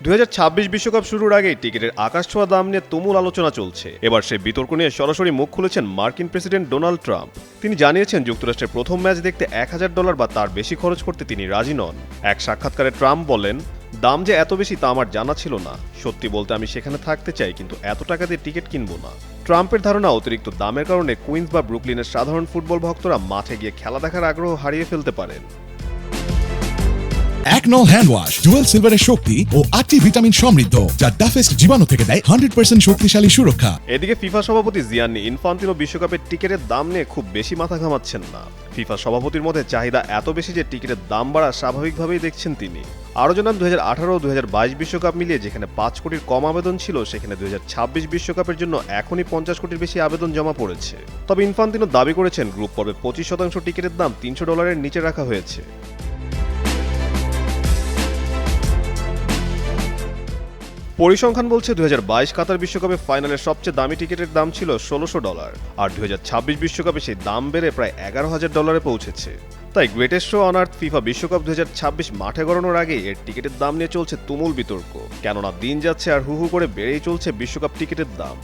2026 বিশ্বকাপ শুরুর আগেই টিকিটের আকাশছোঁয়া দাম নিয়ে তুমুল আলোচনা চলছে। এবার সেই বিতর্ক নিয়ে সরাসরি মুখ খুলেছেন মার্কিন প্রেসিডেন্ট ডোনাল্ড ট্রাম্প। তিনি জানিয়েছেন যুক্তরাষ্ট্রের প্রথম ম্যাচ দেখতে $1000 বা তার বেশি খরচ করতে তিনি রাজি নন। এক সাক্ষাৎকারে ট্রাম্প বলেন, দাম যে এত বেশি তা আমার জানা ছিল না। সত্যি বলতে আমি সেখানে থাকতে চাই, কিন্তু এত টাকা দিয়ে টিকিট কিনবো না। ট্রাম্পের ধারণা অতিরিক্ত দামের কারণে কুইন্স বা ব্রুকলিনের সাধারণ ফুটবল ভক্তরা মাঠে গিয়ে খেলা দেখার আগ্রহ হারিয়ে ফেলতে পারেন। এক নল হ্যান্ড ওয়াশ ডুয়েল সিলভারের শক্তি ও 8টি ভিটামিন সমৃদ্ধ, যা টাফেস্ট জীবাণু থেকে দেয় 100% শক্তিশালী সুরক্ষা। এদিকে ফিফা সভাপতি জিয়ান্নি ইনফান্তিনো বিশ্বকাপের টিকিটের দাম নিয়ে খুব বেশি মাথা ঘামাচ্ছেন না। ফিফা সভাপতির মধ্যে চাহিদা এত বেশি যে টিকিটের দাম বাড়া স্বাভাবিকভাবেই দেখছেন তিনি। আরও জানান, 2018 ও 2022 বিশ্বকাপ মিলিয়ে যেখানে 5 কোটির কম আবেদন ছিল, সেখানে 2026 বিশ্বকাপের জন্য এখনই 50 কোটির বেশি আবেদন জমা পড়েছে। তবে ইনফান্তিনো দাবি করেছেন গ্রুপ পর্বে 25% টিকিটের দাম $300 নিচে রাখা হয়েছে। পরিসংখ্যান বলছে 2022 কাতার বিশ্বকাপে ফাইনালের সবচেয়ে দামি টিকিটের দাম ছিল $1600, আর 2026 বিশ্বকাপে সেই দাম বেড়ে প্রায় $11000 পৌঁছেছে। তাই greatest show on earth FIFA বিশ্বকাপ 2026 মাঠে গড়ানোর আগে এর টিকিটের দাম নিয়ে চলছে তুমুল বিতর্ক, কেননা দিন যাচ্ছে আর হু হু করে বেড়েই চলছে বিশ্বকাপ টিকিটের দাম।